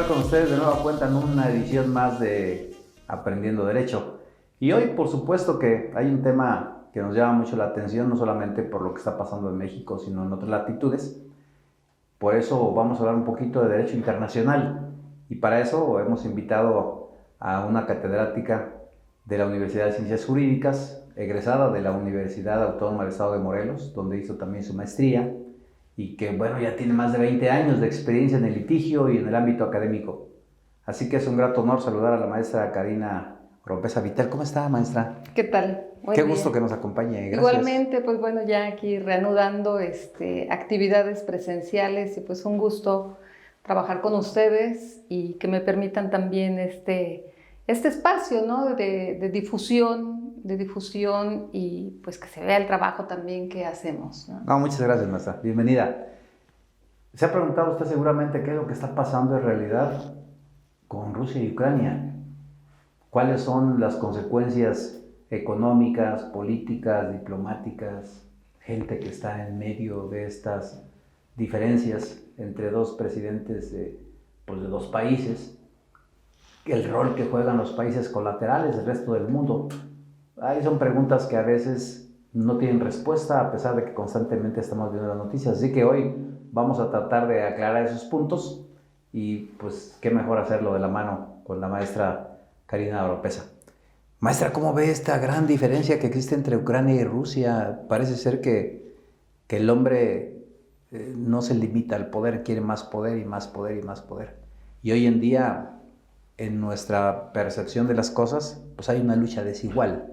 estar con ustedes de nueva cuenta en una edición más de Aprendiendo Derecho. Y hoy, por supuesto, que hay un tema que nos llama mucho la atención, no solamente por lo que está pasando en México, sino en otras latitudes. Por eso vamos a hablar un poquito de Derecho Internacional. Y para eso hemos invitado a una catedrática de la Universidad de Ciencias Jurídicas, egresada de la Universidad Autónoma del Estado de Morelos, donde hizo también su maestría, y que, bueno, ya tiene más de 20 años de experiencia en el litigio y en el ámbito académico. Así que es un grato honor saludar a la maestra Karina Oropeza Vitel. ¿Cómo está, maestra? ¿Qué tal? Qué gusto que nos acompañe. Gracias. Igualmente, pues bueno, ya aquí reanudando actividades presenciales y pues un gusto trabajar con ustedes y que me permitan también este espacio, ¿no? de difusión y pues que se vea el trabajo también que hacemos, ¿no? No, muchas gracias, maestra. Bienvenida. Se ha preguntado usted seguramente qué es lo que está pasando en realidad con Rusia y Ucrania. ¿Cuáles son las consecuencias económicas, políticas, diplomáticas, gente que está en medio de estas diferencias entre dos presidentes de dos países? El rol que juegan los países colaterales del resto del mundo. Ahí son preguntas que a veces no tienen respuesta, a pesar de que constantemente estamos viendo las noticias. Así que hoy vamos a tratar de aclarar esos puntos y pues qué mejor hacerlo de la mano con la maestra Karina Oropeza. Maestra, ¿cómo ve esta gran diferencia que existe entre Ucrania y Rusia? Parece ser que el hombre no se limita al poder, quiere más poder y más poder y más poder. Y hoy en día, en nuestra percepción de las cosas, pues hay una lucha desigual.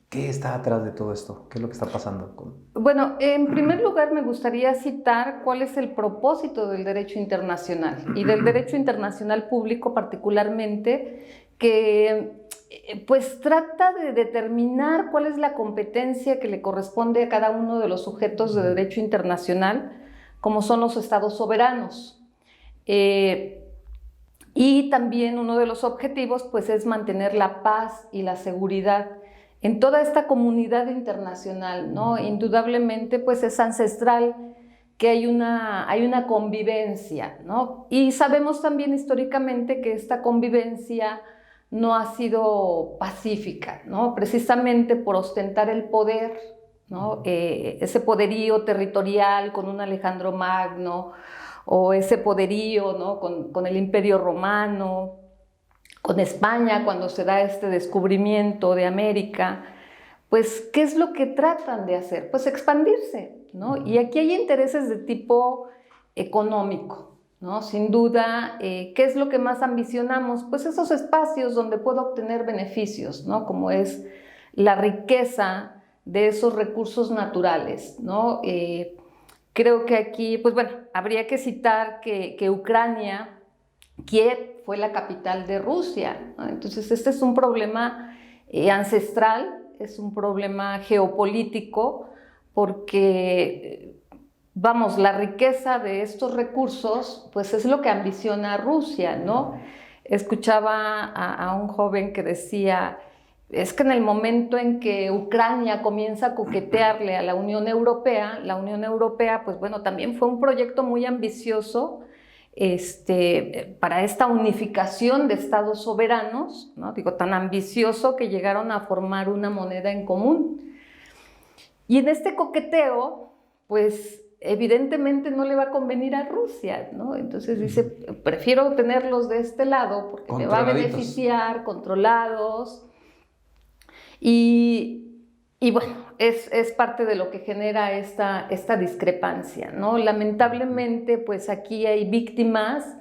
¿Qué está atrás de todo esto? ¿Qué es lo que está pasando? Bueno, en primer lugar me gustaría citar cuál es el propósito del derecho internacional y del derecho internacional público particularmente, que pues trata de determinar cuál es la competencia que le corresponde a cada uno de los sujetos de derecho internacional, como son los estados soberanos. Y también uno de los objetivos pues es mantener la paz y la seguridad en toda esta comunidad internacional, ¿no? Indudablemente pues es ancestral que hay una convivencia, ¿no? Y sabemos también históricamente que esta convivencia no ha sido pacífica, ¿no? Precisamente por ostentar el poder, ¿no? Ese poderío territorial con un Alejandro Magno, o ese poderío, ¿no? con el Imperio Romano, con España cuando se da este descubrimiento de América, pues ¿qué es lo que tratan de hacer? Pues expandirse, ¿no? Y aquí hay intereses de tipo económico, ¿no? Sin duda, ¿qué es lo que más ambicionamos? Pues esos espacios donde puedo obtener beneficios, ¿no? Como es la riqueza de esos recursos naturales, ¿no? Creo que aquí, pues bueno, habría que citar que Ucrania, Kiev, fue la capital de Rusia, ¿no? Entonces este es un problema ancestral, es un problema geopolítico, porque, vamos, la riqueza de estos recursos, pues es lo que ambiciona Rusia, ¿no? Escuchaba a un joven que decía, es que en el momento en que Ucrania comienza a coquetearle a la Unión Europea, pues bueno, también fue un proyecto muy ambicioso para esta unificación de estados soberanos, ¿no? Digo, tan ambicioso que llegaron a formar una moneda en común. Y en este coqueteo, pues evidentemente no le va a convenir a Rusia, ¿no? Entonces dice, prefiero tenerlos de este lado porque me va a beneficiar, controlados. Y bueno, es parte de lo que genera esta discrepancia, ¿no? Lamentablemente, pues aquí hay víctimas,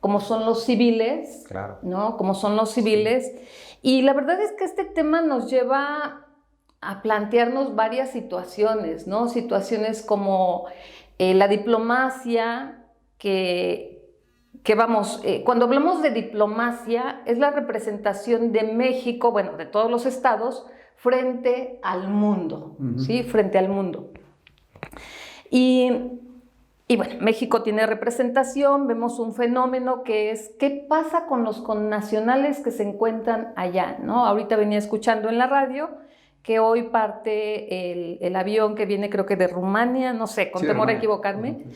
como son los civiles, claro, ¿no? Como son los civiles. Sí. Y la verdad es que este tema nos lleva a plantearnos varias situaciones, ¿no? Situaciones como la diplomacia, vamos, cuando hablamos de diplomacia, es la representación de México, bueno, de todos los estados, frente al mundo, ¿sí? Frente al mundo. Y bueno, México tiene representación, vemos un fenómeno que es, ¿qué pasa con los connacionales que se encuentran allá, ¿no? Ahorita venía escuchando en la radio que hoy parte el avión que viene, creo que de Rumania, no sé, con temor a equivocarme,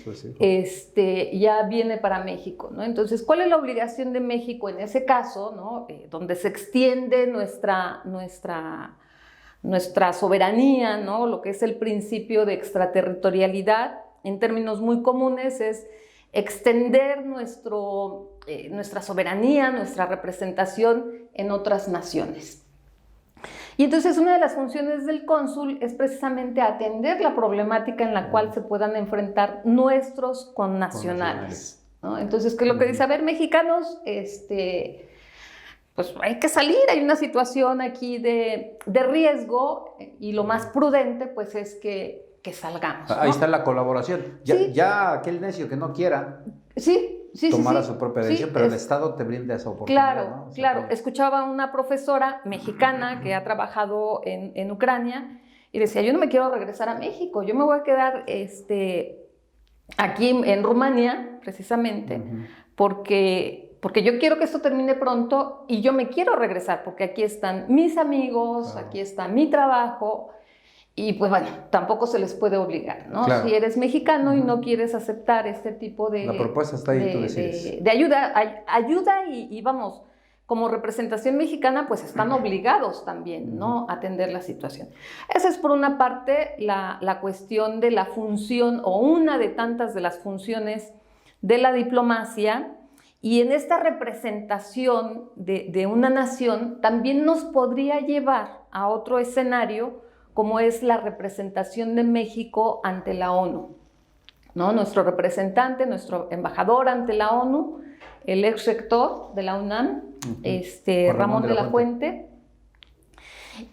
ya viene para México, ¿no? Entonces, ¿cuál es la obligación de México en ese caso, ¿no? Donde se extiende nuestra soberanía, ¿no? Lo que es el principio de extraterritorialidad, en términos muy comunes, es extender nuestra soberanía, nuestra representación en otras naciones. Y entonces una de las funciones del cónsul es precisamente atender la problemática en la cual se puedan enfrentar nuestros connacionales, ¿no? Entonces, ¿qué es lo que dice? A ver, mexicanos, pues hay que salir, hay una situación aquí de riesgo y lo más prudente pues es que salgamos, ¿no? Ahí está la colaboración. Ya aquel necio que no quiera tomara su propia decisión, pero el Estado te brinda esa oportunidad. Claro, ¿no? claro. Aquí a una profesora mexicana que ha trabajado en Ucrania y decía, yo no me quiero regresar a México, yo me voy a quedar aquí en Rumania, precisamente, porque yo quiero que esto termine pronto y yo me quiero regresar, porque aquí están mis amigos, aquí está mi trabajo. Y pues bueno, tampoco se les puede obligar, ¿no? Claro. Si eres mexicano y no quieres aceptar este tipo de... La propuesta está ahí, tú decides. De ayuda y vamos, como representación mexicana, pues están obligados también, ¿no? A atender la situación. Esa es por una parte la cuestión de la función, o una de tantas de las funciones de la diplomacia, y en esta representación de una nación también nos podría llevar a otro escenario, como es la representación de México ante la ONU, ¿no? Nuestro representante, nuestro embajador ante la ONU, el ex rector de la UNAM, Ramón de la Fuente,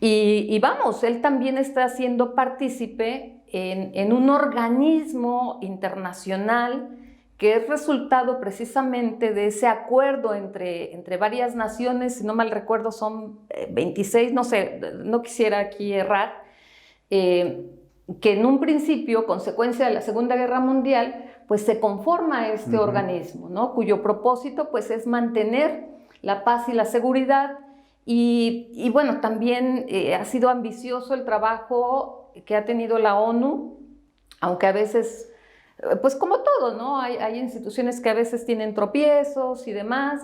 y vamos, él también está siendo partícipe en un organismo internacional que es resultado precisamente de ese acuerdo entre varias naciones, si no mal recuerdo son 26, no sé, no quisiera aquí errar, que en un principio, consecuencia de la Segunda Guerra Mundial, pues se conforma este organismo, ¿no? Cuyo propósito pues es mantener la paz y la seguridad y bueno, también ha sido ambicioso el trabajo que ha tenido la ONU, aunque a veces, pues como todo, ¿no? Hay instituciones que a veces tienen tropiezos y demás,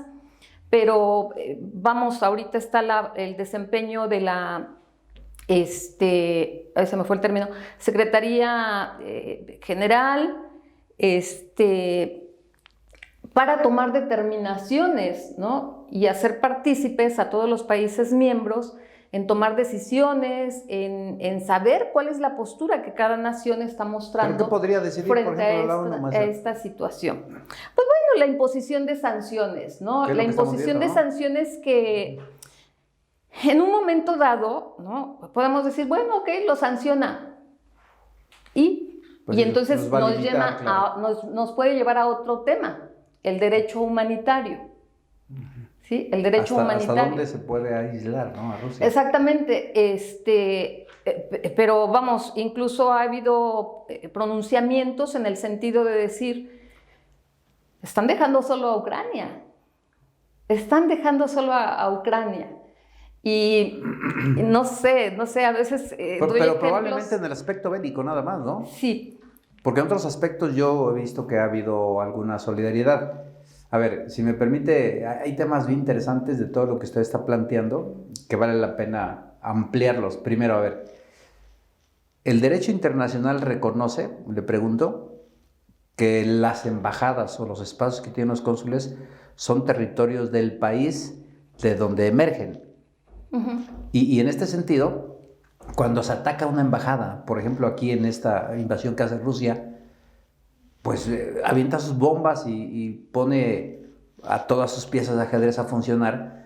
pero vamos, ahorita está el desempeño de la... se me fue el término, Secretaría General, para tomar determinaciones, ¿no? Y hacer partícipes a todos los países miembros en tomar decisiones, en saber cuál es la postura que cada nación está mostrando. ¿Pero qué podría decidir, frente por ejemplo, a esta situación? Pues bueno, la imposición de sanciones, ¿no? La imposición de sanciones que... En un momento dado, ¿no? Podemos decir, bueno, ok, lo sanciona. Y entonces nos puede llevar a otro tema, el derecho humanitario. ¿Sí? El derecho humanitario. ¿Hasta dónde se puede aislar, ¿no? A Rusia. Exactamente. Pero vamos, incluso ha habido pronunciamientos en el sentido de decir, están dejando solo a Ucrania. Están dejando solo a Ucrania. Y no sé, a veces... pero probablemente en el aspecto bélico nada más, ¿no? Sí. Porque en otros aspectos yo he visto que ha habido alguna solidaridad. A ver, si me permite, hay temas bien interesantes de todo lo que usted está planteando que vale la pena ampliarlos. Primero, a ver, ¿el derecho internacional reconoce, le pregunto, que las embajadas o los espacios que tienen los cónsules son territorios del país de donde emergen? Y en este sentido, cuando se ataca una embajada, por ejemplo aquí en esta invasión que hace Rusia, pues avienta sus bombas y pone a todas sus piezas de ajedrez a funcionar,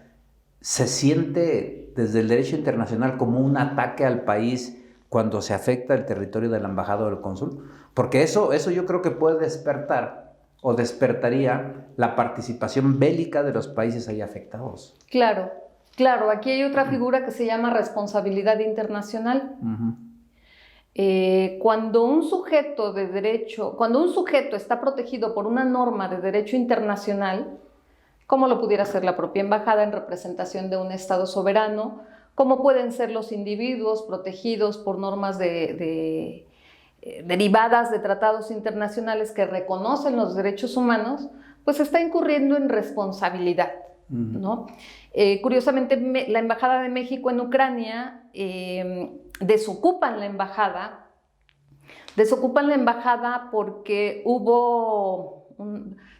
¿se siente desde el derecho internacional como un ataque al país cuando se afecta el territorio de la embajada o del cónsul? Porque eso yo creo que puede despertar o despertaría la participación bélica de los países ahí afectados. Claro, aquí hay otra figura que se llama responsabilidad internacional. Cuando un sujeto está protegido por una norma de derecho internacional, como lo pudiera ser la propia embajada en representación de un Estado soberano, cómo pueden ser los individuos protegidos por normas derivadas de tratados internacionales que reconocen los derechos humanos, pues está incurriendo en responsabilidad, ¿no? Curiosamente, la Embajada de México en Ucrania desocupan la embajada porque hubo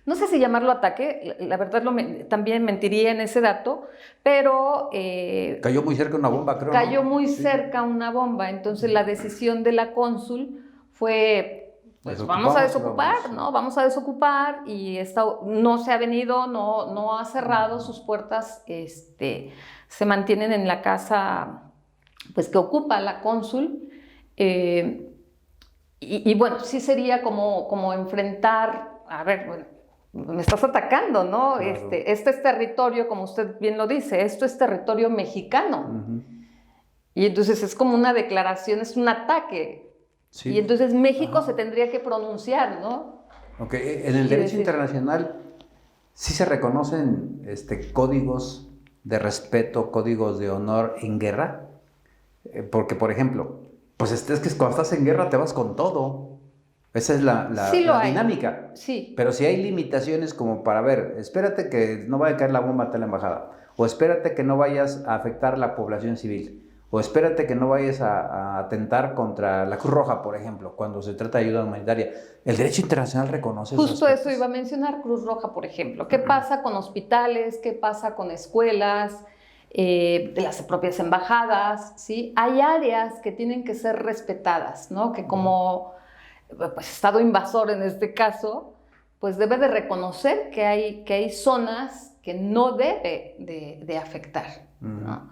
no sé si llamarlo ataque, la verdad también mentiría en ese dato, pero... cayó muy cerca una bomba, creo. Cayó muy cerca una bomba, entonces la decisión de la cónsul fue, pues vamos a desocupar, ¿no? Vamos a desocupar, y no se ha venido, no ha cerrado sus puertas, se mantienen en la casa, pues que ocupa la cónsul, y bueno, sí sería como enfrentar, a ver, bueno, me estás atacando, ¿no? Claro. Este es territorio, como usted bien lo dice, esto es territorio mexicano. Y entonces es como una declaración, es un ataque. Sí. Y entonces México se tendría que pronunciar, ¿no? Ok, en el derecho internacional sí se reconocen códigos de respeto, códigos de honor en guerra. Porque, por ejemplo, pues es que cuando estás en guerra te vas con todo. Esa es la dinámica. Sí. Pero si hay limitaciones como para ver, espérate que no vaya a caer la bomba a la embajada, o espérate que no vayas a afectar a la población civil, o espérate que no vayas a atentar contra la Cruz Roja, por ejemplo, cuando se trata de ayuda humanitaria. El derecho internacional reconoce esos aspectos. Justo eso iba a mencionar, Cruz Roja, por ejemplo. ¿Qué pasa con hospitales? ¿Qué pasa con escuelas? De las propias embajadas, ¿sí? Hay áreas que tienen que ser respetadas, ¿no? Que como pues, Estado invasor en este caso, pues debe de reconocer que hay zonas que no debe de afectar, ¿no?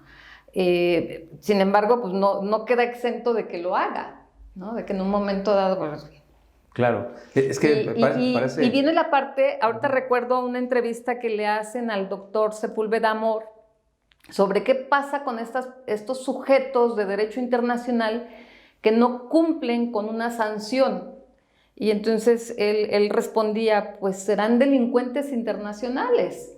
Sin embargo, pues no queda exento de que lo haga, ¿no? De que en un momento dado... Pues, claro, es que parece... Y viene la parte, ahorita recuerdo una entrevista que le hacen al doctor Sepúlveda Amor sobre qué pasa con estos sujetos de derecho internacional que no cumplen con una sanción. Y entonces él respondía, pues serán delincuentes internacionales,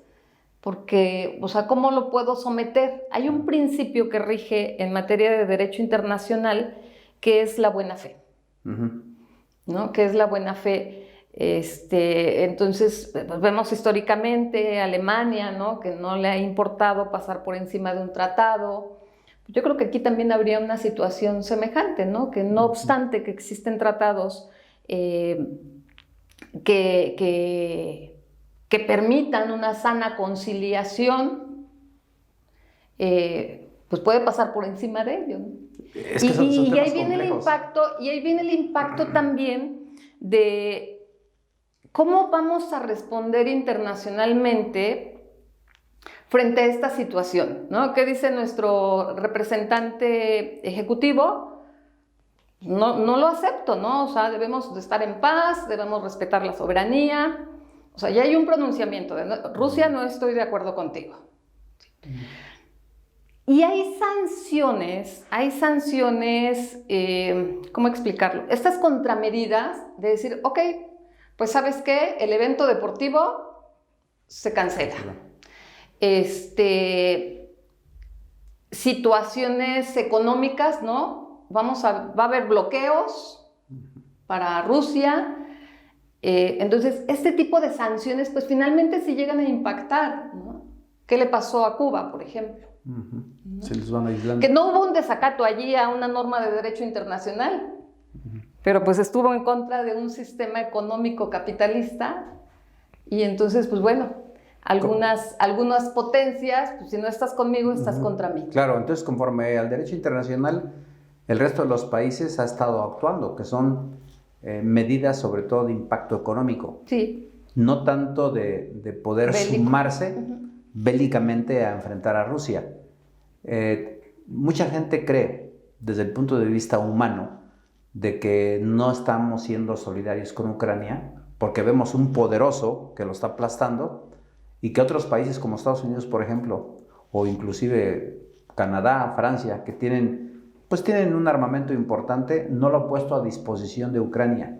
porque, o sea, ¿cómo lo puedo someter? Hay un principio que rige en materia de derecho internacional que es la buena fe, ¿no? Que es la buena fe. Entonces, pues vemos históricamente Alemania, ¿no? Que no le ha importado pasar por encima de un tratado. Yo creo que aquí también habría una situación semejante, ¿no? Que no obstante que existen tratados que permitan una sana conciliación, pues puede pasar por encima de ello, ¿no? Es que son ahí viene el impacto también de cómo vamos a responder internacionalmente frente a esta situación, ¿no? ¿Qué dice nuestro representante ejecutivo? No lo acepto, ¿no? O sea, debemos de estar en paz, debemos respetar la soberanía. O sea, ya hay un pronunciamiento de Rusia, no estoy de acuerdo contigo. Y hay sanciones, ¿cómo explicarlo? Estas contramedidas de decir, ok, pues ¿sabes qué? El evento deportivo se cancela. Situaciones económicas, ¿no? Va a haber bloqueos para Rusia. Entonces, este tipo de sanciones, pues finalmente sí llegan a impactar, ¿no? ¿Qué le pasó a Cuba, por ejemplo? ¿No? Se les van aislando. Que no hubo un desacato allí a una norma de derecho internacional, pero pues estuvo en contra de un sistema económico capitalista, y entonces, pues bueno, algunas potencias, pues si no estás conmigo, estás contra mí. Claro, entonces conforme al derecho internacional, el resto de los países ha estado actuando, que son medidas sobre todo de impacto económico. Sí. No tanto de poder sumarse bélicamente a enfrentar a Rusia. Mucha gente cree, desde el punto de vista humano, de que no estamos siendo solidarios con Ucrania, porque vemos un poderoso que lo está aplastando, y que otros países como Estados Unidos, por ejemplo, o inclusive Canadá, Francia, que tienen un armamento importante, no lo ha puesto a disposición de Ucrania.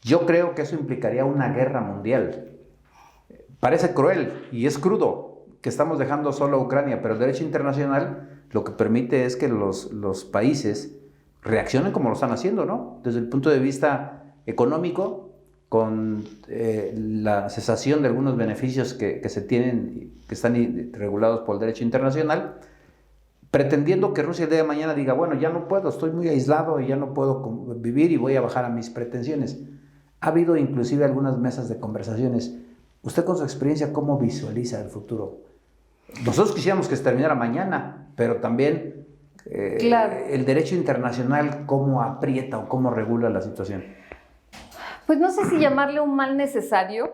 Yo creo que eso implicaría una guerra mundial. Parece cruel y es crudo, que estamos dejando solo a Ucrania, pero el derecho internacional lo que permite es que los países reaccionen como lo están haciendo, ¿no? Desde el punto de vista económico, con la cesación de algunos beneficios que se tienen, que están regulados por el derecho internacional, pretendiendo que Rusia el día de mañana diga, bueno, ya no puedo, estoy muy aislado y ya no puedo vivir y voy a bajar a mis pretensiones. Ha habido inclusive algunas mesas de conversaciones. Usted con su experiencia, ¿cómo visualiza el futuro? Nosotros quisiéramos que se terminara mañana, pero también claro. El derecho internacional, ¿cómo aprieta o cómo regula la situación? Pues no sé si llamarle un mal necesario.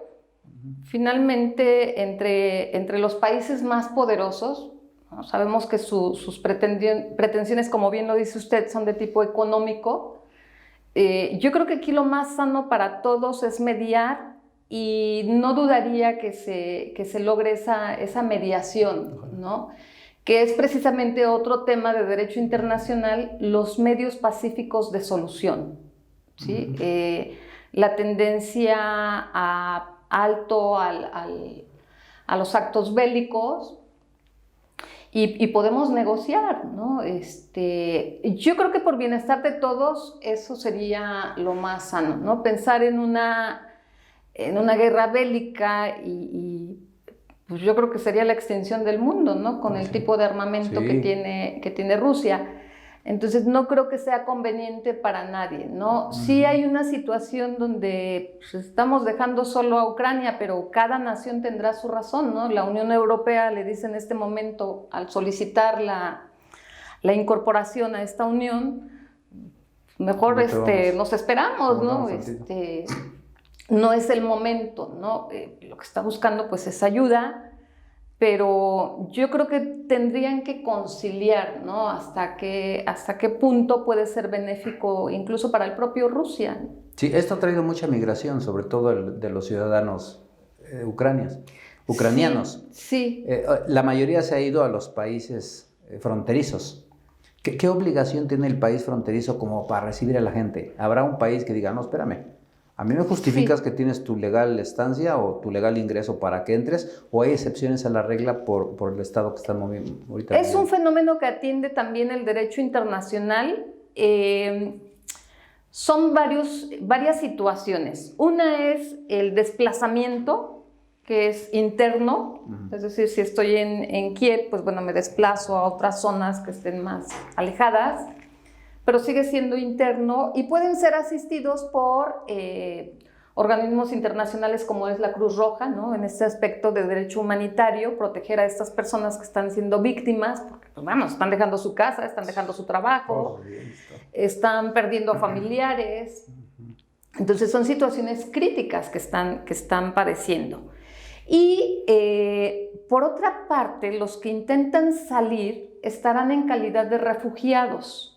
Finalmente, entre los países más poderosos, ¿no? Sabemos que sus pretensiones, como bien lo dice usted, son de tipo económico. Yo creo que aquí lo más sano para todos es mediar, y no dudaría que se logre esa mediación, ¿no? Que es precisamente otro tema de derecho internacional, los medios pacíficos de solución, ¿sí? La tendencia alto a los actos bélicos, y podemos negociar, ¿no? Yo creo que por bienestar de todos eso sería lo más sano, ¿no? Pensar en una guerra bélica y pues yo creo que sería la extinción del mundo, ¿no? Con el tipo de armamento que tiene Rusia. Entonces no creo que sea conveniente para nadie, ¿no? Sí hay una situación donde pues, estamos dejando solo a Ucrania, pero cada nación tendrá su razón, ¿no? La Unión Europea le dice en este momento, al solicitar la incorporación a esta unión, mejor nos esperamos, ¿no? No es el momento, ¿no? Lo que está buscando pues es ayuda, pero yo creo que tendrían que conciliar, ¿no? Hasta qué punto puede ser benéfico incluso para el propio Rusia. Sí, esto ha traído mucha migración, sobre todo de los ciudadanos ucranianos. Sí. La mayoría se ha ido a los países fronterizos. ¿Qué obligación tiene el país fronterizo como para recibir a la gente? ¿Habrá un país que diga, no, espérame, a mí me justificas que tienes tu legal estancia o tu legal ingreso para que entres, o hay excepciones a la regla por el estado que están moviendo ahorita? Es un fenómeno que atiende también el derecho internacional. Son varias situaciones. Una es el desplazamiento, que es interno, es decir, si estoy en Kiev, pues bueno, me desplazo a otras zonas que estén más alejadas, pero sigue siendo interno, y pueden ser asistidos por organismos internacionales como es la Cruz Roja, ¿no? En este aspecto de derecho humanitario, proteger a estas personas que están siendo víctimas, porque pues, bueno, están dejando su casa, están dejando su trabajo, están perdiendo a familiares. Entonces son situaciones críticas que están padeciendo. Y por otra parte, los que intentan salir estarán en calidad de refugiados.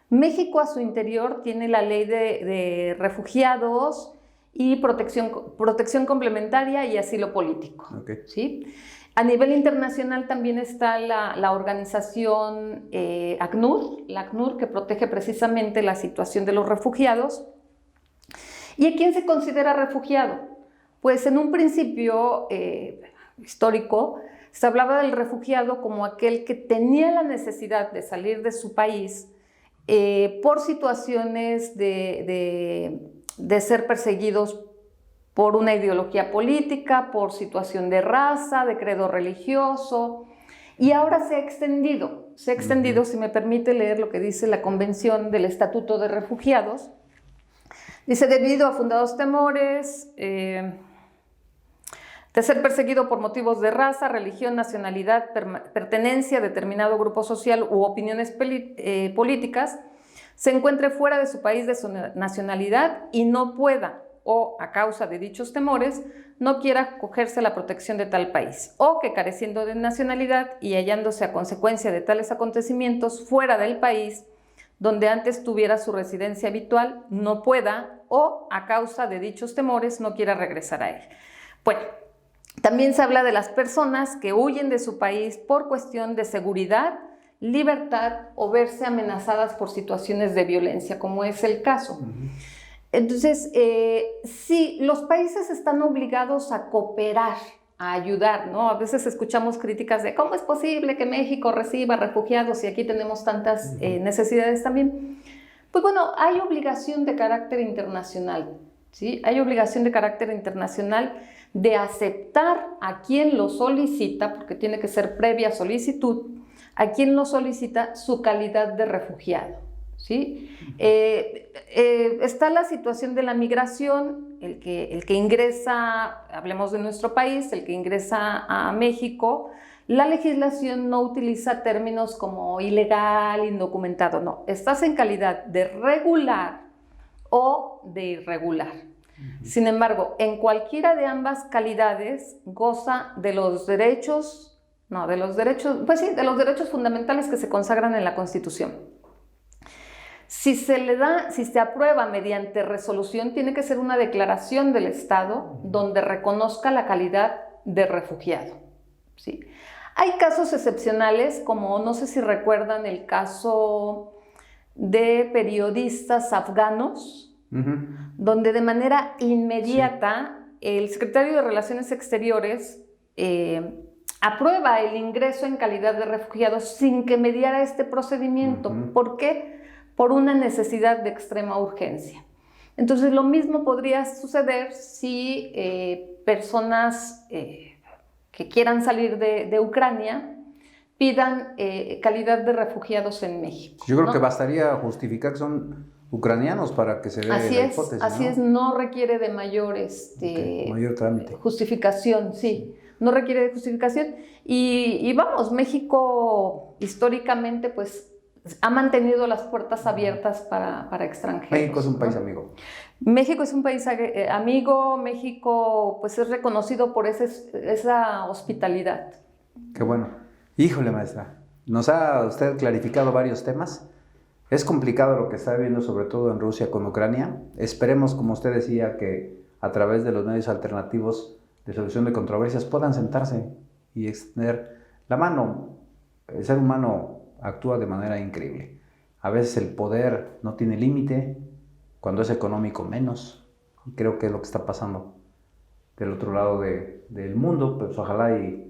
México a su interior tiene la ley de refugiados y protección complementaria y asilo político. Okay. ¿Sí? A nivel internacional también está la organización ACNUR, la ACNUR, que protege precisamente la situación de los refugiados. ¿Y a quién se considera refugiado? Pues en un principio histórico se hablaba del refugiado como aquel que tenía la necesidad de salir de su país por situaciones de ser perseguidos por una ideología política, por situación de raza, de credo religioso, y ahora se ha extendido, si me permite leer lo que dice la Convención del Estatuto de Refugiados. Dice, debido a fundados temores de ser perseguido por motivos de raza, religión, nacionalidad, pertenencia a determinado grupo social u opiniones políticas, se encuentre fuera de su país de su nacionalidad y no pueda, o a causa de dichos temores, no quiera acogerse a la protección de tal país, o que careciendo de nacionalidad y hallándose a consecuencia de tales acontecimientos fuera del país donde antes tuviera su residencia habitual, no pueda, o a causa de dichos temores no quiera regresar a él. Bueno, también se habla de las personas que huyen de su país por cuestión de seguridad, libertad o verse amenazadas por situaciones de violencia, como es el caso. Entonces, sí, los países están obligados a cooperar a ayudar, ¿no? A veces escuchamos críticas de cómo es posible que México reciba refugiados y aquí tenemos tantas necesidades también. Pues bueno, hay obligación de carácter internacional, ¿sí? Hay obligación de carácter internacional de aceptar a quien lo solicita, porque tiene que ser previa solicitud, a quien lo solicita su calidad de refugiado, ¿sí? Está la situación de la migración, el que ingresa, hablemos de nuestro país, el que ingresa a México. La legislación no utiliza términos como ilegal, indocumentado, no. Estás en calidad de regular o de irregular. Sin embargo, en cualquiera de ambas calidades goza de los derechos, pues sí, de los derechos fundamentales que se consagran en la Constitución. Si se aprueba mediante resolución, tiene que ser una declaración del Estado donde reconozca la calidad de refugiado, ¿sí? Hay casos excepcionales, como no sé si recuerdan el caso de periodistas afganos, donde de manera inmediata el secretario de Relaciones Exteriores aprueba el ingreso en calidad de refugiados sin que mediara este procedimiento. ¿Por qué? Por una necesidad de extrema urgencia. Entonces, lo mismo podría suceder si personas que quieran salir de Ucrania pidan calidad de refugiados en México. Yo creo que bastaría justificar que son ucranianos para que se dé la hipótesis, así es, no requiere de mayor, mayor trámite. Justificación, sí, no requiere de justificación. Y vamos, México históricamente pues ha mantenido las puertas abiertas para extranjeros. México es un país amigo. México es un país amigo, México pues es reconocido por esa hospitalidad. Qué bueno. Híjole, maestra, nos ha usted clarificado varios temas. Es complicado lo que está viviendo, sobre todo en Rusia con Ucrania. Esperemos, como usted decía, que a través de los medios alternativos de solución de controversias puedan sentarse y extender la mano. El ser humano actúa de manera increíble. A veces el poder no tiene límite, cuando es económico menos. Y creo que es lo que está pasando del otro lado del mundo. Pues ojalá y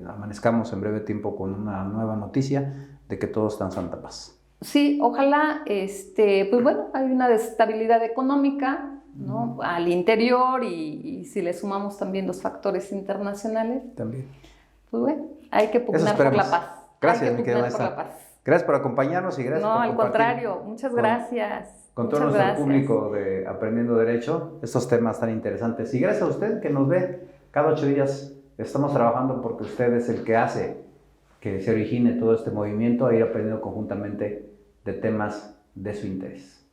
amanezcamos en breve tiempo con una nueva noticia de que todo está en santa paz. Sí, ojalá, pues bueno, hay una estabilidad económica, ¿no? Al interior y si le sumamos también los factores internacionales. También. Pues bueno, hay que pugnar por la paz. Gracias, mi querida maestra. Gracias por acompañarnos y gracias por compartir. No, al contrario, muchas gracias. Con todo nuestro público de Aprendiendo Derecho, estos temas tan interesantes. Y gracias a usted que nos ve cada 8 días. Estamos trabajando porque usted es el que hace que se origine todo este movimiento a ir aprendiendo conjuntamente de temas de su interés.